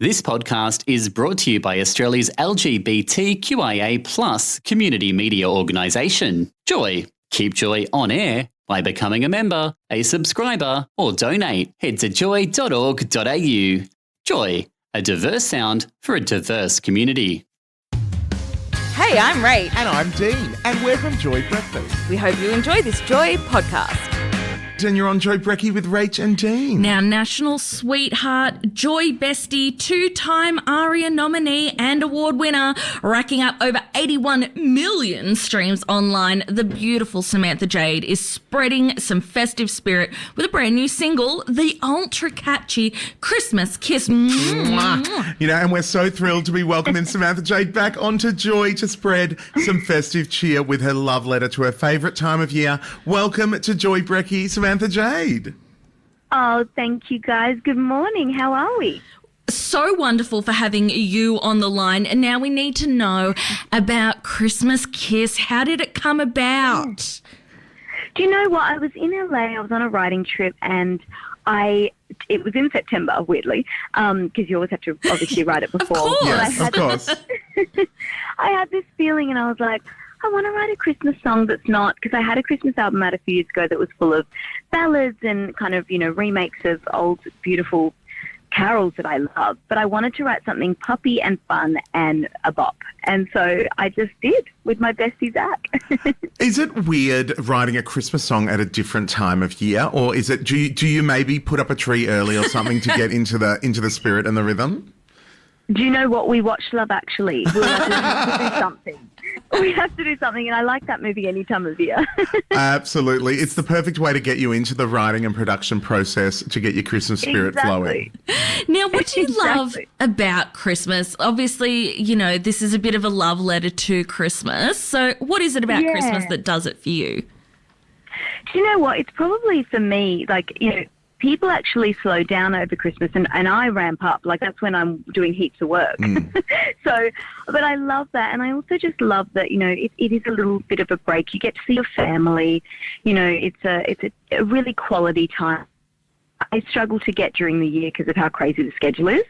This podcast is brought to you by Australia's LGBTQIA+ community media organisation, Joy. Keep Joy on air by becoming a member, a subscriber, or donate. Head to joy.org.au. Joy, a diverse sound for a diverse community. Hey, I'm Rach. And I'm Dean, and we're from Joy Breakfast. We hope you enjoy this Joy podcast. And you're on Joy Brekkie with Rach and Dean. Now, national sweetheart, Joy Bestie, two-time ARIA nominee and award winner, racking up over 81 million streams online, the beautiful Samantha Jade is spreading some festive spirit with a brand new single, the ultra-catchy Christmas Kiss. Mwah. You know, and we're so thrilled to be welcoming Samantha Jade back onto Joy to spread some festive cheer with her love letter to her favourite time of year. Welcome to Joy Brekkie, Samantha Jade. Oh, thank you guys. Good morning. How are we? So wonderful for having you on the line. And now we need to know about Christmas Kiss. How did it come about? Do you know what? I was in LA. I was on a writing trip and it was in September, weirdly, because you always have to obviously write it before. Of course. Yes, of course. I had this feeling and I was like, I want to write a Christmas song that's not, because I had a Christmas album out a few years ago that was full of ballads and kind of, you know, remakes of old, beautiful carols that I love. But I wanted to write something poppy and fun and a bop. And so I just did with my bestie, Zach. Is it weird writing a Christmas song at a different time of year? Or is it, do you maybe put up a tree early or something to get into the spirit and the rhythm? Do you know what? We watched Love Actually. We'll have to do something. We have to do something, and I like that movie any time of year. Absolutely. It's the perfect way to get you into the writing and production process to get your Christmas spirit flowing. Now, what do you love about Christmas? Obviously, you know, this is a bit of a love letter to Christmas. So what is it about Christmas that does it for you? Do you know what? It's probably for me, like, you know, people actually slow down over Christmas and I ramp up. Like, that's when I'm doing heaps of work. So, but I love that. And I also just love that, you know, it is a little bit of a break. You get to see your family. You know, it's a really quality time. I struggle to get during the year because of how crazy the schedule is.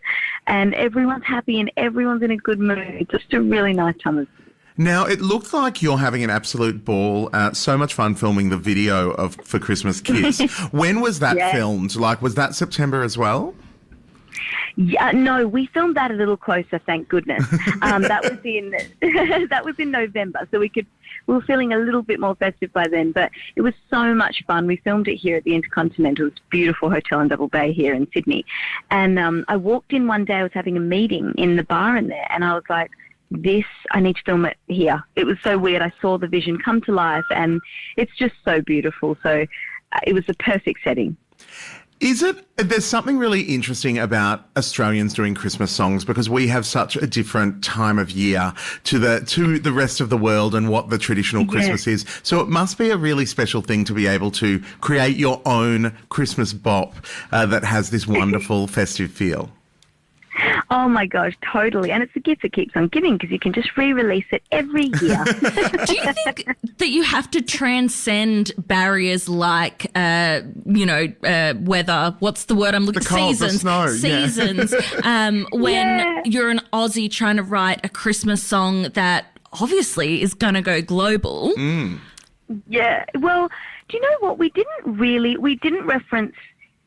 And everyone's happy and everyone's in a good mood. It's just a really nice time of. Now, it looked like you're having an absolute ball. So much fun filming the video for Christmas Kiss. When was that filmed? Like, was that September as well? Yeah, no, we filmed that a little closer, thank goodness. That was in November, so we were feeling a little bit more festive by then, but it was so much fun. We filmed it here at the Intercontinental, this beautiful hotel in Double Bay here in Sydney. And I walked in one day, I was having a meeting in the bar in there, and I was like, I need to film it here. It was so weird. I saw the vision come to life and it's just so beautiful. So it was the perfect setting. There's something really interesting about Australians doing Christmas songs because we have such a different time of year to the rest of the world and what the traditional Christmas is. So it must be a really special thing to be able to create your own Christmas bop that has this wonderful festive feel. Oh, my gosh, totally. And it's a gift that keeps on giving because you can just re-release it every year. Do you think that you have to transcend barriers like, weather, what's the word I'm looking for? Seasons. The snow. Seasons. When you're an Aussie trying to write a Christmas song that obviously is going to go global. Yeah. Well, do you know what? We didn't reference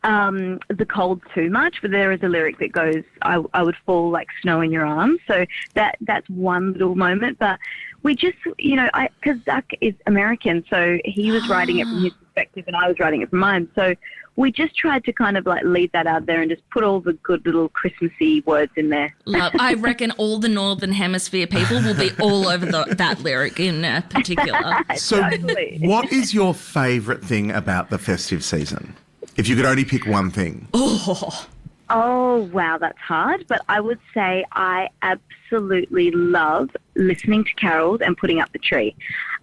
the cold too much, but there is a lyric that goes, I would fall like snow in your arms. So that's one little moment. But we just, you know, because Zach is American, so he was writing it from his perspective and I was writing it from mine. So we just tried to kind of like leave that out there and just put all the good little Christmassy words in there. I reckon all the Northern Hemisphere people will be all over that lyric in particular. So Totally. What is your favourite thing about the festive season? If you could only pick one thing. Oh, wow, that's hard. But I would say I absolutely love listening to carols and putting up the tree.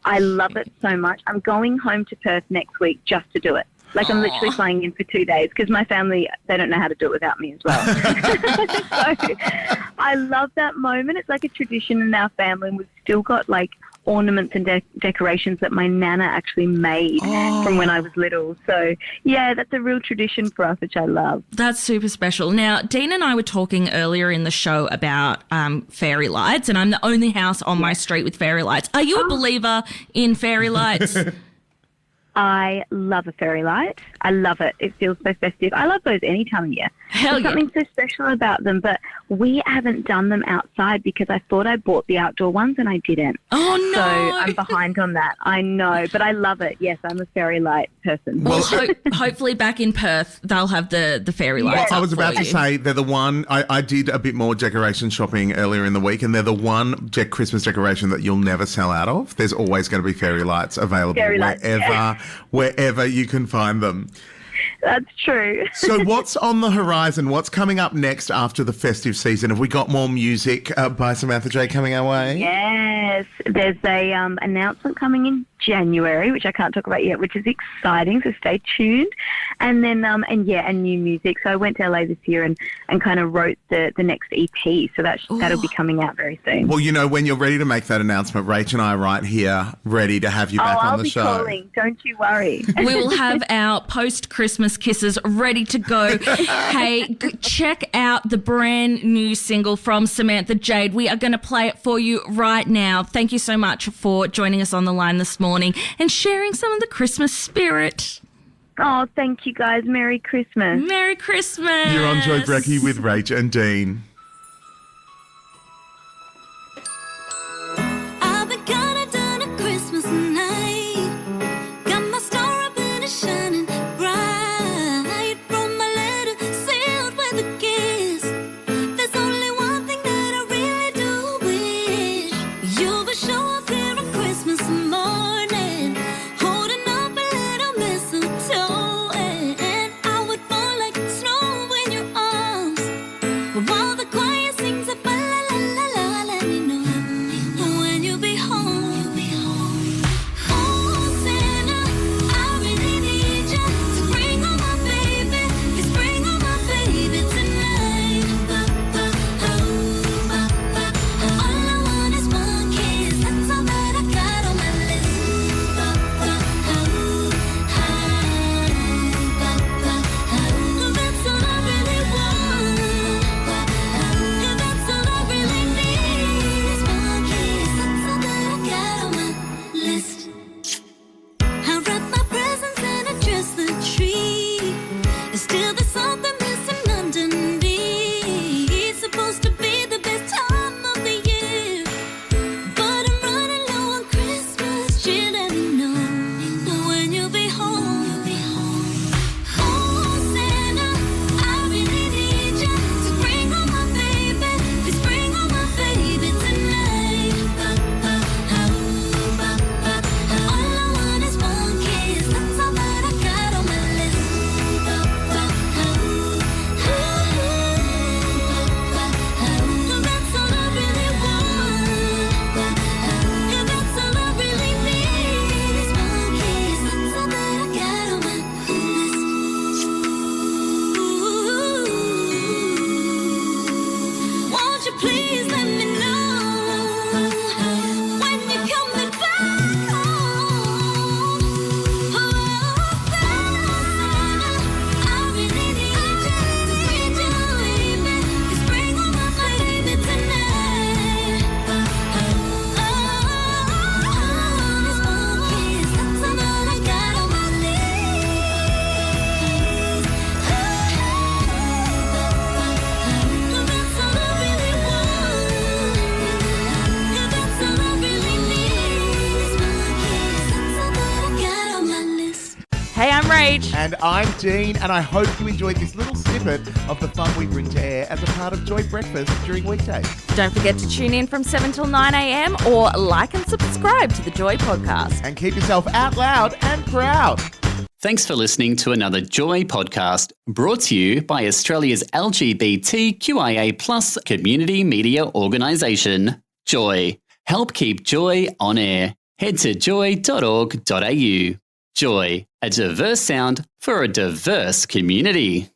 I love it so much. I'm going home to Perth next week just to do it. Like, I'm literally flying in for 2 days because my family, they don't know how to do it without me as well. So I love that moment. It's like a tradition in our family, and we've still got, like, ornaments and decorations that my nana actually made from when I was little. So, yeah, that's a real tradition for us, which I love. That's super special. Now, Dean and I were talking earlier in the show about fairy lights, and I'm the only house on my street with fairy lights. Are you a believer in fairy lights? I love a fairy light. I love it. It feels so festive. I love those any time of year. Hell There's something so special about them, but we haven't done them outside because I thought I bought the outdoor ones and I didn't. Oh, no. So I'm behind on that. I know, but I love it. Yes, I'm a fairy light person. Well, hopefully back in Perth, they'll have the fairy lights. I was up about for to you. say they're the one. I did a bit more decoration shopping earlier in the week, and they're the one Christmas decoration that you'll never sell out of. There's always going to be fairy lights available wherever you can find them. That's true. So what's on the horizon? What's coming up next after the festive season? Have we got more music by Samantha Jade coming our way? Yes, there's a announcement coming in January, which I can't talk about yet, which is exciting, so stay tuned. And then, and new music. So I went to LA this year and kind of wrote the next EP, so that'll be coming out very soon. Well, when you're ready to make that announcement, Rach and I are right here, ready to have you back on the show. I'll be calling, don't you worry. We will have our post-Christmas kisses ready to go. Hey, check out the brand new single from Samantha Jade. We are going to play it for you right now. Thank you so much for joining us on the line this morning and sharing some of the Christmas spirit. Oh, thank you guys. Merry Christmas. Merry Christmas. You're on Joy Brecky with Rach and Dean. I've been kinda done a Christmas night. Got my star up and it's shining bright. From my letter sealed with a kiss. There's only one thing that I really do wish. You'll be show up here on Christmas morning, holding up a little mistletoe, and I would fall like snow in your arms. While the choir sings a la la la la, let me know when you'll be home. Oh, Santa, I really need you to bring home my baby. Please bring home my baby tonight. All I want is one kiss. That's all that I got on my list. That's all I really want. That's all I really need is one kiss. That's all that I got on my list. I wrap my presents and I dress the tree. And still there's something missing underneath. It's supposed to be the best time of the year, but I'm running low on Christmas cheer. Let me know when you'll be home. Oh, Santa, I really need you to bring home my baby. Please bring home my baby tonight. All I want is one kiss. That's all that I got on my list. That's all I really want. That's all I really need is one kiss. That's all that I got on my list. Won't you please let me know when you're coming back home? Oh, Santa, I really need you, baby. Please bring home my baby tonight. All I want is one kiss. That's all that I got on my list. That's all I really want. That's all I really need is one kiss. That's all that I got on my list. Hey, I'm Rach. And I'm Dean, and I hope you enjoyed this little snippet of the fun we bring to air as a part of Joy Breakfast during weekdays. Don't forget to tune in from 7 till 9 a.m. or like and subscribe to the Joy podcast. And keep yourself out loud and proud. Thanks for listening to another Joy podcast brought to you by Australia's LGBTQIA+ community media organisation, Joy. Help keep Joy on air. Head to joy.org.au. Joy, a diverse sound for a diverse community.